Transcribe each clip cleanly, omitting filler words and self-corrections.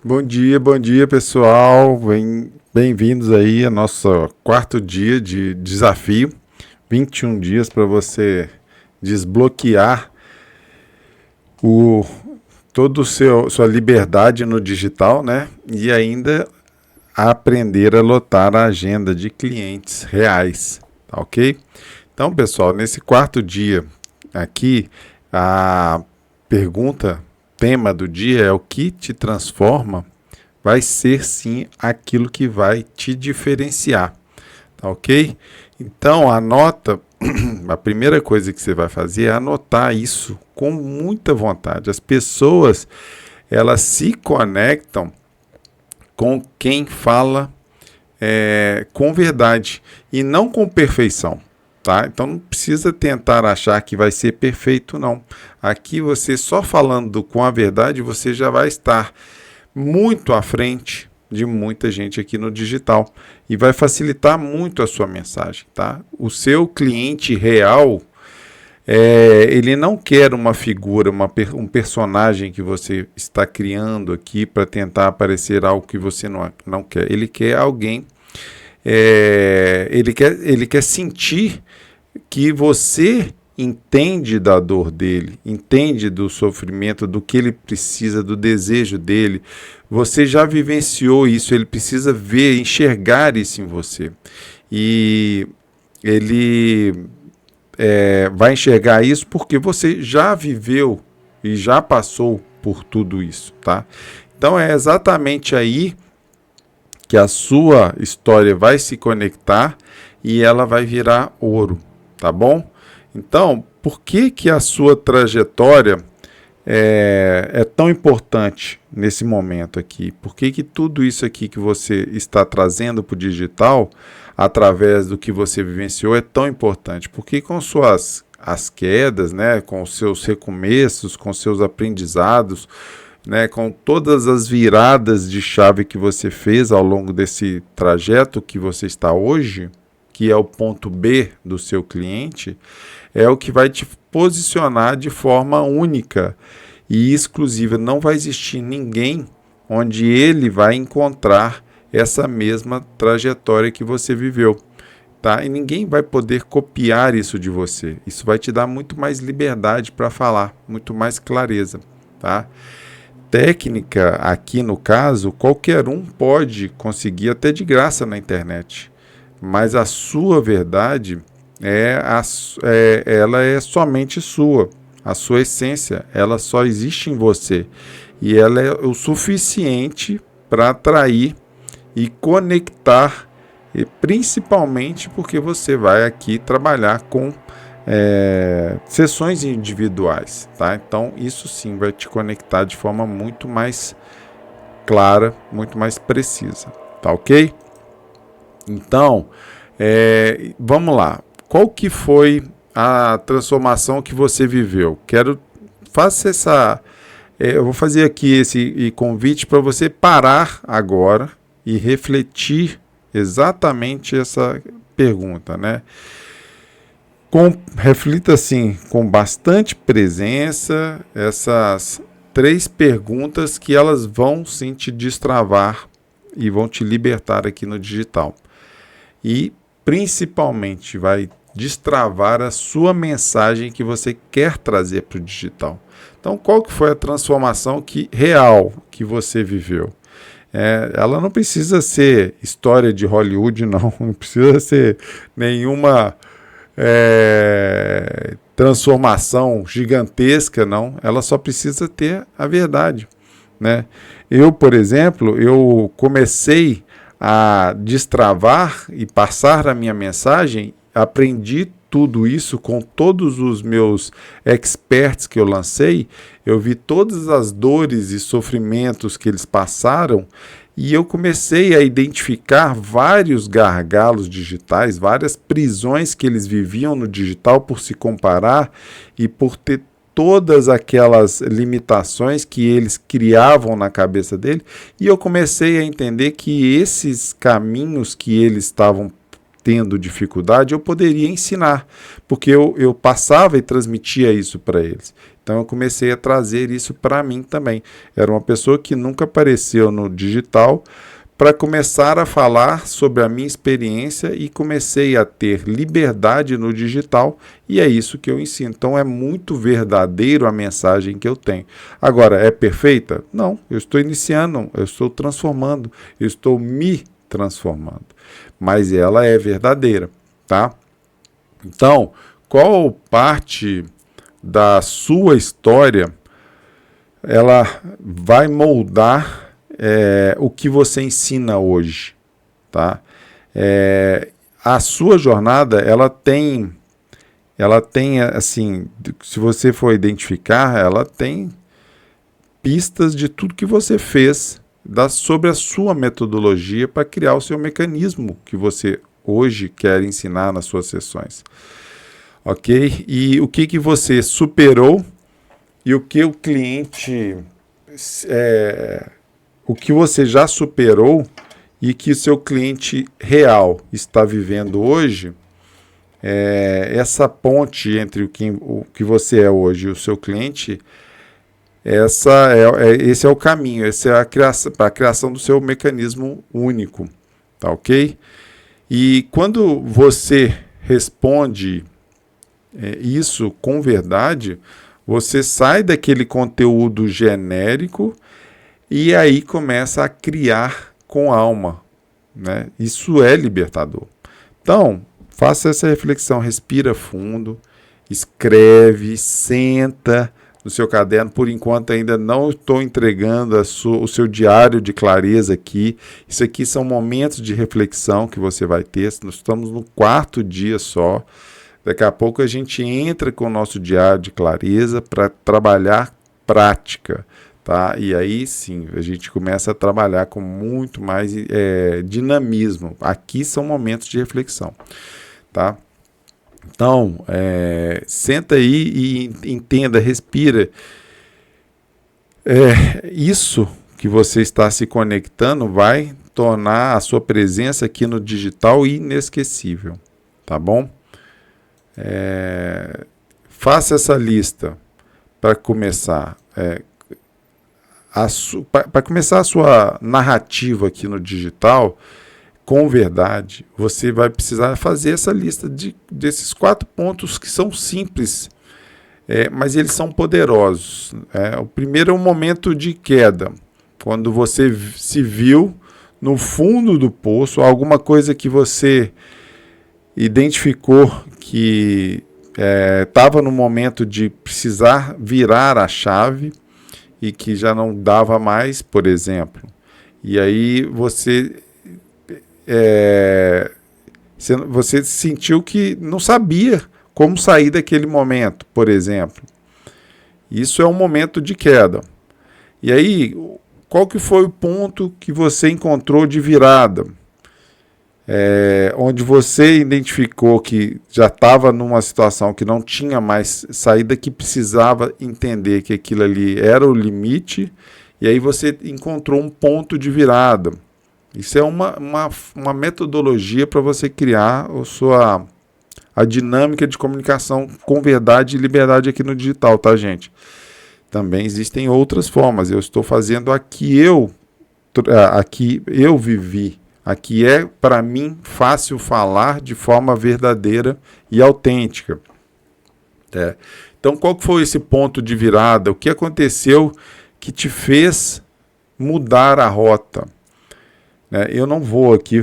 Bom dia pessoal. Bem-vindos aí ao nosso quarto dia de desafio. 21 dias para você desbloquear o todo o sua liberdade no digital, né? E ainda aprender a lotar a agenda de clientes reais, tá ok? Então, pessoal, nesse quarto dia aqui, a pergunta, tema do dia é: o que te transforma? Vai ser sim aquilo que vai te diferenciar, tá ok? Então anota, a primeira coisa que você vai fazer é anotar isso com muita vontade. As pessoas, elas se conectam com quem fala com verdade e não com perfeição. Tá? Então não precisa tentar achar que vai ser perfeito, não. Aqui você só falando com a verdade, você já vai estar muito à frente de muita gente aqui no digital e vai facilitar muito a sua mensagem, tá? O seu cliente real, ele não quer uma figura, um personagem que você está criando aqui para tentar aparecer algo que você não quer. Ele quer alguém, ele quer sentir que você entende da dor dele, entende do sofrimento, do que ele precisa, do desejo dele. Você já vivenciou isso, ele precisa ver, enxergar isso em você. E ele vai enxergar isso porque você já viveu e já passou por tudo isso, tá? Então é exatamente aí que a sua história vai se conectar e ela vai virar ouro, tá bom? Então, por que a sua trajetória é tão importante nesse momento aqui? Por que tudo isso aqui que você está trazendo para o digital, através do que você vivenciou, é tão importante? Porque com as quedas, né, com os seus recomeços, com seus aprendizados, né, com todas as viradas de chave que você fez ao longo desse trajeto que você está hoje, que é o ponto B do seu cliente, é o que vai te posicionar de forma única e exclusiva. Não vai existir ninguém onde ele vai encontrar essa mesma trajetória que você viveu, tá? E ninguém vai poder copiar isso de você. Isso vai te dar muito mais liberdade para falar, muito mais clareza, tá? Técnica, aqui no caso, qualquer um pode conseguir até de graça na internet, mas a sua verdade ela é somente sua. A sua essência, ela só existe em você. E ela é o suficiente para atrair e conectar, e principalmente porque você vai aqui trabalhar com sessões individuais, tá? Então isso sim vai te conectar de forma muito mais clara, muito mais precisa, tá ok? Então, vamos lá. Qual que foi a transformação que você viveu? Eu vou fazer aqui esse convite para você parar agora e refletir exatamente essa pergunta, né? Reflita assim, com bastante presença, essas 3 perguntas que elas vão sim te destravar e vão te libertar aqui no digital. E principalmente vai destravar a sua mensagem que você quer trazer para o digital. Então, qual que foi a transformação real que você viveu? Ela não precisa ser história de Hollywood, não precisa ser nenhuma transformação gigantesca, não. Ela só precisa ter a verdade, né? Eu, por exemplo, eu comecei a destravar e passar a minha mensagem, aprendi tudo isso com todos os meus experts que eu lancei, eu vi todas as dores e sofrimentos que eles passaram e eu comecei a identificar vários gargalos digitais, várias prisões que eles viviam no digital por se comparar e por ter todas aquelas limitações que eles criavam na cabeça dele, e eu comecei a entender que esses caminhos que eles estavam tendo dificuldade, eu poderia ensinar, porque eu passava e transmitia isso para eles. Então eu comecei a trazer isso para mim também. Era uma pessoa que nunca apareceu no digital, para começar a falar sobre a minha experiência e comecei a ter liberdade no digital, e é isso que eu ensino. Então é muito verdadeiro a mensagem que eu tenho. Agora, é perfeita? Não, eu estou iniciando, eu estou transformando, eu estou me transformando, mas ela é verdadeira, tá? Então, qual parte da sua história ela vai moldar o que você ensina hoje, tá? A sua jornada, ela tem assim, se você for identificar, ela tem pistas de tudo que você fez sobre a sua metodologia para criar o seu mecanismo que você hoje quer ensinar nas suas sessões, ok? E o que você superou e o que o cliente o que você já superou e que o seu cliente real está vivendo hoje, essa ponte entre o que você é hoje e o seu cliente, esse é o caminho, essa é a criação do seu mecanismo único, tá ok? E quando você responde isso com verdade, você sai daquele conteúdo genérico e aí começa a criar com alma, né? Isso é libertador. Então, faça essa reflexão, respira fundo, escreve, senta no seu caderno. Por enquanto ainda não estou entregando o seu diário de clareza aqui. Isso aqui são momentos de reflexão que você vai ter. Nós estamos no 4º dia só. Daqui a pouco a gente entra com o nosso diário de clareza para trabalhar prática. Tá? E aí sim, a gente começa a trabalhar com muito mais dinamismo. Aqui são momentos de reflexão. Tá? Então, senta aí e entenda, respira. Isso que você está se conectando vai tornar a sua presença aqui no digital inesquecível. Tá bom? Faça essa lista para começar. Para começar a sua narrativa aqui no digital, com verdade, você vai precisar fazer essa lista desses 4 pontos que são simples, mas eles são poderosos. O primeiro é um momento de queda, quando você se viu no fundo do poço, alguma coisa que você identificou que estava no momento de precisar virar a chave, e que já não dava mais, por exemplo. E aí você sentiu que não sabia como sair daquele momento, por exemplo. Isso é um momento de queda. E aí, qual que foi o ponto que você encontrou de virada? Onde você identificou que já estava numa situação que não tinha mais saída, que precisava entender que aquilo ali era o limite, e aí você encontrou um ponto de virada. Isso é uma metodologia para você criar a dinâmica de comunicação com verdade e liberdade aqui no digital, tá, gente? Também existem outras formas. Eu estou fazendo aqui eu vivi. Aqui é, para mim, fácil falar de forma verdadeira e autêntica. Então, qual foi esse ponto de virada? O que aconteceu que te fez mudar a rota? Eu não vou aqui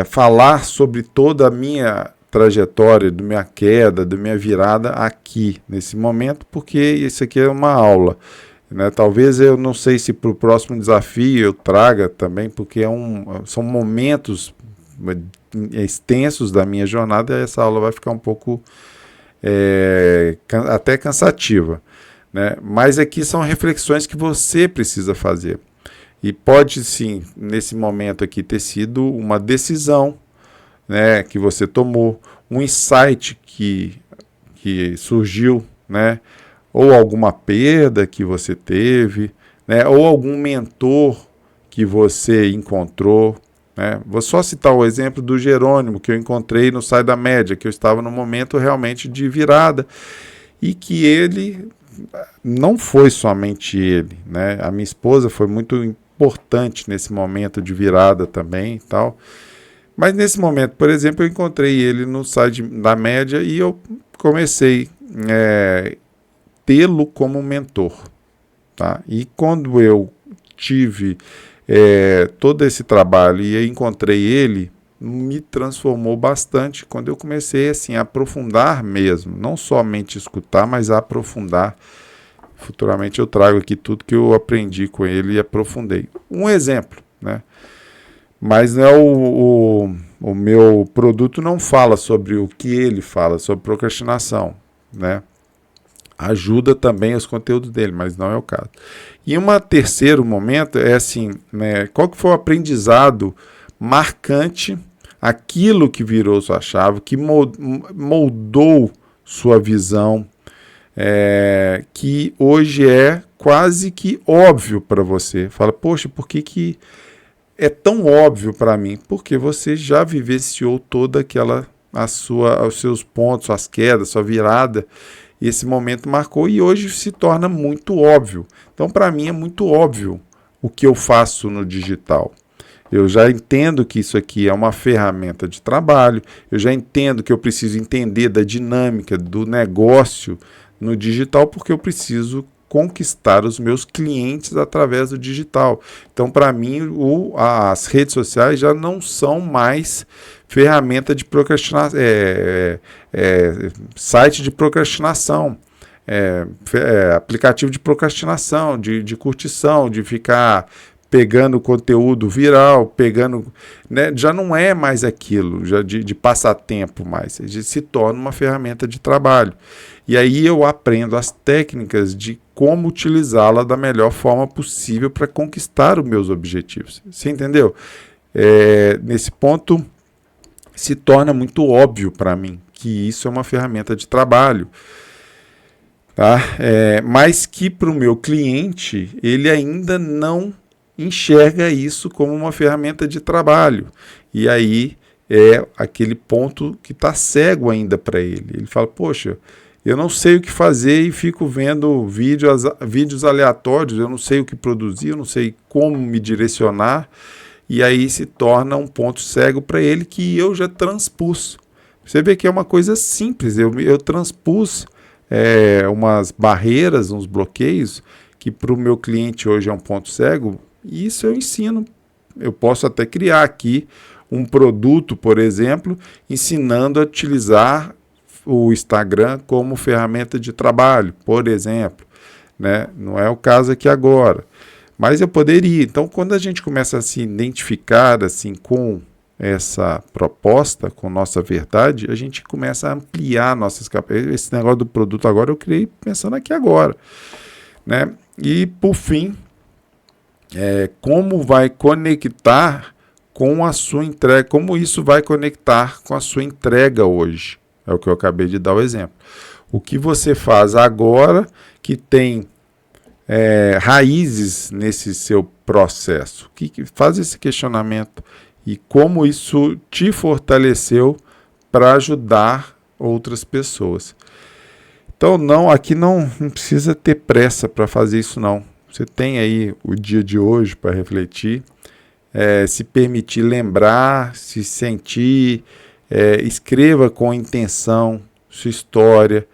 falar sobre toda a minha trajetória, da minha queda, da minha virada aqui, nesse momento, porque isso aqui é uma aula. Talvez eu não sei se para o próximo desafio eu traga também, porque são momentos extensos da minha jornada, e essa aula vai ficar um pouco até cansativa. Mas aqui são reflexões que você precisa fazer. E pode sim, nesse momento aqui, ter sido uma decisão que você tomou, um insight que surgiu, ou alguma perda que você teve, ou algum mentor que você encontrou. Vou só citar o exemplo do Jerônimo, que eu encontrei no Sai da Média, que eu estava num momento realmente de virada, e que ele não foi somente ele, né? A minha esposa foi muito importante nesse momento de virada também e tal. Mas nesse momento, por exemplo, eu encontrei ele no site da Média e eu comecei tê-lo como mentor, tá? E quando eu tive todo esse trabalho e eu encontrei ele, me transformou bastante quando eu comecei assim, a aprofundar mesmo, não somente escutar, mas a aprofundar. Futuramente eu trago aqui tudo que eu aprendi com ele e aprofundei. Um exemplo, né? Mas não é o meu produto não fala sobre o que ele fala, sobre procrastinação, né? Ajuda também os conteúdos dele, mas não é o caso. E um terceiro momento é assim, né? Qual que foi o aprendizado marcante, aquilo que virou sua chave, que moldou sua visão, que hoje é quase que óbvio para você. Fala, poxa, por que é tão óbvio para mim? Porque você já vivenciou toda aquela, os seus pontos, suas quedas, sua virada, e esse momento marcou e hoje se torna muito óbvio. Então, para mim, é muito óbvio o que eu faço no digital. Eu já entendo que isso aqui é uma ferramenta de trabalho, eu já entendo que eu preciso entender da dinâmica do negócio no digital, porque eu preciso conquistar os meus clientes através do digital. Então, para mim, as redes sociais já não são mais ferramenta de procrastinação, site de procrastinação, aplicativo de procrastinação, de curtição, de ficar pegando conteúdo viral, né, já não é mais aquilo, já de passatempo mais, se torna uma ferramenta de trabalho. E aí eu aprendo as técnicas de como utilizá-la da melhor forma possível para conquistar os meus objetivos. Você entendeu? Nesse ponto, se torna muito óbvio para mim que isso é uma ferramenta de trabalho. Tá? Mas que para o meu cliente, ele ainda não enxerga isso como uma ferramenta de trabalho. E aí é aquele ponto que está cego ainda para ele. Ele fala, poxa, eu não sei o que fazer e fico vendo vídeos aleatórios, eu não sei o que produzir, eu não sei como me direcionar. E aí se torna um ponto cego para ele que eu já transpus. Você vê que é uma coisa simples, eu transpus umas barreiras, uns bloqueios, que para o meu cliente hoje é um ponto cego, e isso eu ensino. Eu posso até criar aqui um produto, por exemplo, ensinando a utilizar o Instagram como ferramenta de trabalho, por exemplo, né? Não é o caso aqui agora, mas eu poderia. Então, quando a gente começa a se identificar assim com essa proposta, com nossa verdade, a gente começa a ampliar nossas capacidades. Esse negócio do produto agora eu criei pensando aqui agora, né? E por fim, como vai conectar com a sua entrega, como isso vai conectar com a sua entrega hoje. É o que eu acabei de dar o exemplo. O que você faz agora que tem raízes nesse seu processo? Faz esse questionamento e como isso te fortaleceu para ajudar outras pessoas. Então, aqui não precisa ter pressa para fazer isso, não. Você tem aí o dia de hoje para refletir, se permitir lembrar, se sentir, escreva com intenção sua história.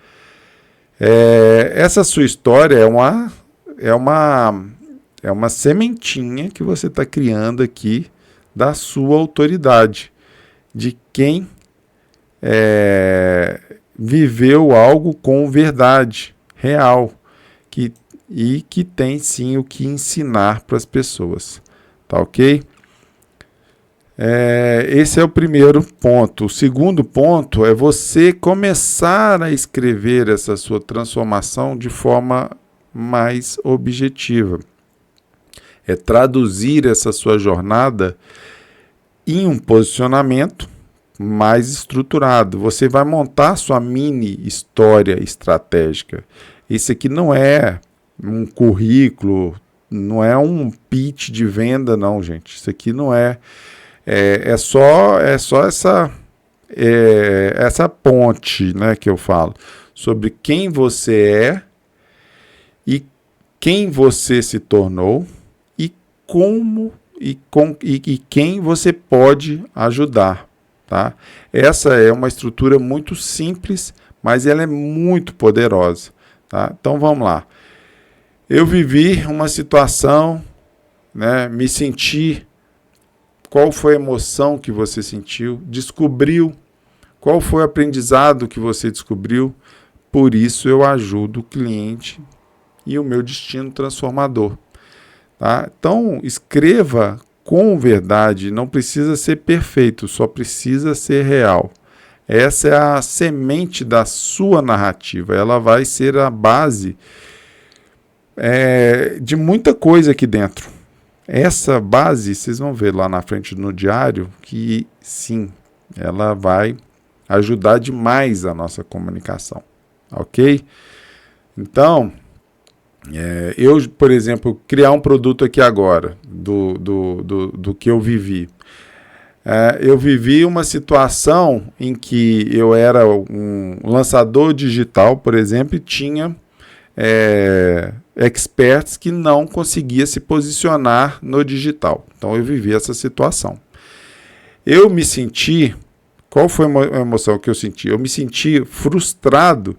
Essa sua história é uma sementinha que você está criando aqui da sua autoridade, de quem viveu algo com verdade real, e que tem sim o que ensinar para as pessoas, tá ok? Esse é o primeiro ponto. O segundo ponto é você começar a escrever essa sua transformação de forma mais objetiva. É traduzir essa sua jornada em um posicionamento mais estruturado. Você vai montar sua mini história estratégica. Esse aqui não é um currículo, não é um pitch de venda, não, gente. Isso aqui não é só essa ponte, né, que eu falo sobre quem você é e quem você se tornou e como e quem você pode ajudar, tá? Essa é uma estrutura muito simples, mas ela é muito poderosa, tá? Então vamos lá. Eu vivi uma situação, né? Me senti. Qual foi a emoção que você sentiu? Descobriu? Qual foi o aprendizado que você descobriu? Por isso eu ajudo o cliente e o meu destino transformador. Tá? Então, escreva com verdade, não precisa ser perfeito, só precisa ser real. Essa é a semente da sua narrativa, ela vai ser a base de muita coisa aqui dentro. Essa base, vocês vão ver lá na frente no diário, que sim, ela vai ajudar demais a nossa comunicação, ok? Então, eu, por exemplo, criar um produto aqui agora, do que eu vivi. Eu vivi uma situação em que eu era um lançador digital, por exemplo, e tinha experts que não conseguia se posicionar no digital. Então eu vivi essa situação. Eu me senti... Qual foi a emoção que eu senti? Eu me senti frustrado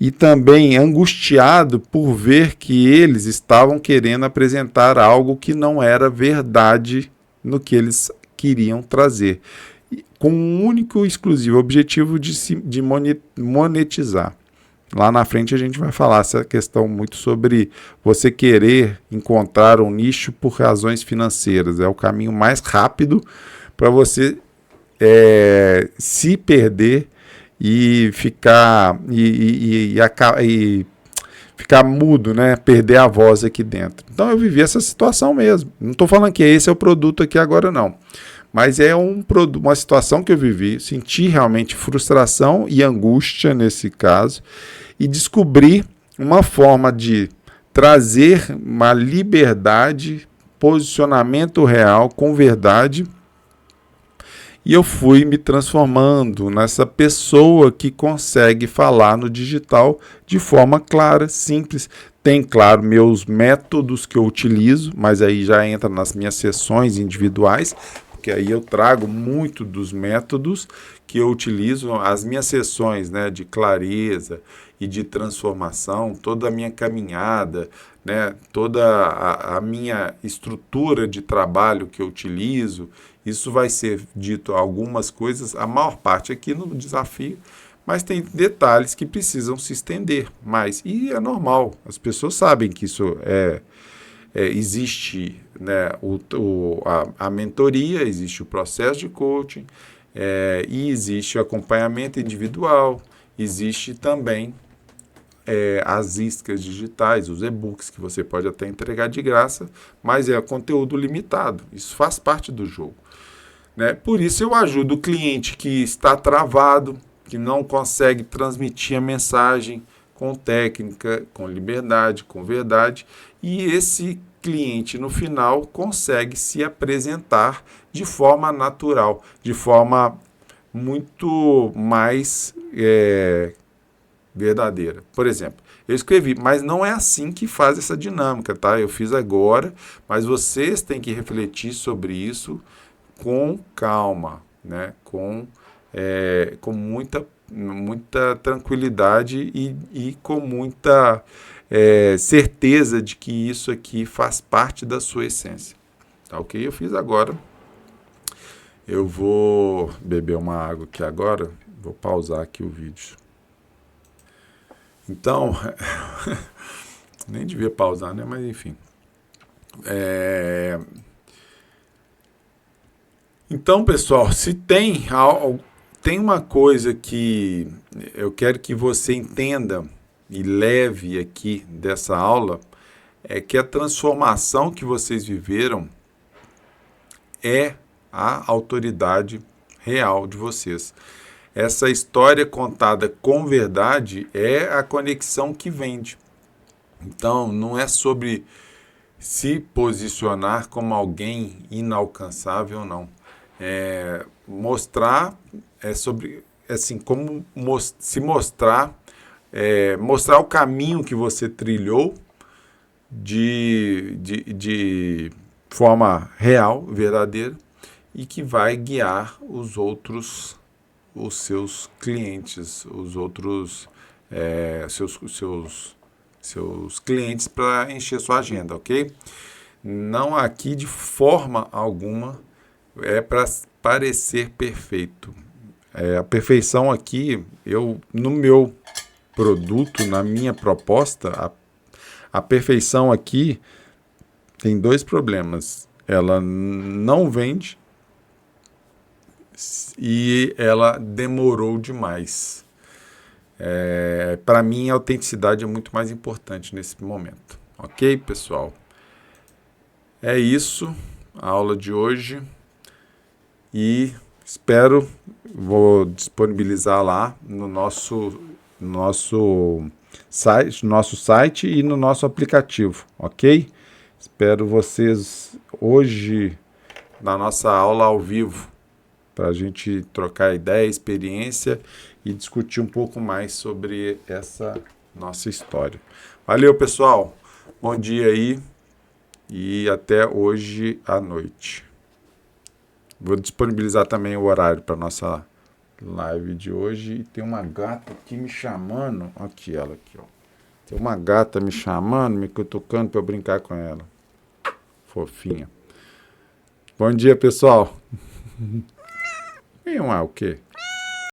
e também angustiado por ver que eles estavam querendo apresentar algo que não era verdade no que eles queriam trazer, com um único e exclusivo objetivo de monetizar. Lá na frente a gente vai falar essa questão muito sobre você querer encontrar um nicho por razões financeiras. É o caminho mais rápido para você se perder e ficar ficar mudo, né? Perder a voz aqui dentro. Então eu vivi essa situação mesmo. Não estou falando que esse é o produto aqui agora, não. Mas é uma situação que eu vivi, senti realmente frustração e angústia nesse caso, e descobri uma forma de trazer uma liberdade, posicionamento real, com verdade, e eu fui me transformando nessa pessoa que consegue falar no digital de forma clara, simples. Tem, claro, meus métodos que eu utilizo, mas aí já entra nas minhas sessões individuais, porque aí eu trago muito dos métodos que eu utilizo, as minhas sessões, né, de clareza e de transformação, toda a minha caminhada, né, toda a minha estrutura de trabalho que eu utilizo. Isso vai ser dito algumas coisas, a maior parte aqui no desafio, mas tem detalhes que precisam se estender mais. E é normal, as pessoas sabem que isso existe, né, a mentoria, existe o processo de coaching, e existe o acompanhamento individual, existe também as iscas digitais, os e-books que você pode até entregar de graça, mas é conteúdo limitado, isso faz parte do jogo. Né? Por isso eu ajudo o cliente que está travado, que não consegue transmitir a mensagem com técnica, com liberdade, com verdade, e esse cliente no final consegue se apresentar de forma natural, de forma muito mais verdadeira. Por exemplo, eu escrevi, mas não é assim que faz essa dinâmica, tá? Eu fiz agora, mas vocês têm que refletir sobre isso com calma, né? Com muita tranquilidade e com muita certeza de que isso aqui faz parte da sua essência. Tá ok? Eu fiz agora. Eu vou beber uma água aqui agora. Vou pausar aqui o vídeo. Então, nem devia pausar, né? Mas enfim. Então, pessoal, se tem uma coisa que eu quero que você entenda e leve aqui dessa aula, é que a transformação que vocês viveram é a autoridade real de vocês. Essa história contada com verdade é a conexão que vende. Então, não é sobre se posicionar como alguém inalcançável ou não. Mostrar sobre, assim, como se mostrar, mostrar o caminho que você trilhou, de forma real, verdadeira, e que vai guiar os seus clientes, os outros seus clientes para encher sua agenda, ok? Não aqui de forma alguma é para parecer perfeito. A perfeição aqui, no meu produto, na minha proposta, a perfeição aqui tem dois problemas. Ela não vende e ela demorou demais. Para mim, a autenticidade é muito mais importante nesse momento. Ok, pessoal? É isso, a aula de hoje. E vou disponibilizar lá no nosso site e no nosso aplicativo, ok? Espero vocês hoje na nossa aula ao vivo, para a gente trocar ideia, experiência e discutir um pouco mais sobre essa nossa história. Valeu, pessoal. Bom dia aí e até hoje à noite. Vou disponibilizar também o horário para nossa live de hoje. E tem uma gata aqui me chamando. Aqui ela aqui, ó. Tem uma gata me chamando, me cutucando para eu brincar com ela. Fofinha. Bom dia, pessoal. O quê?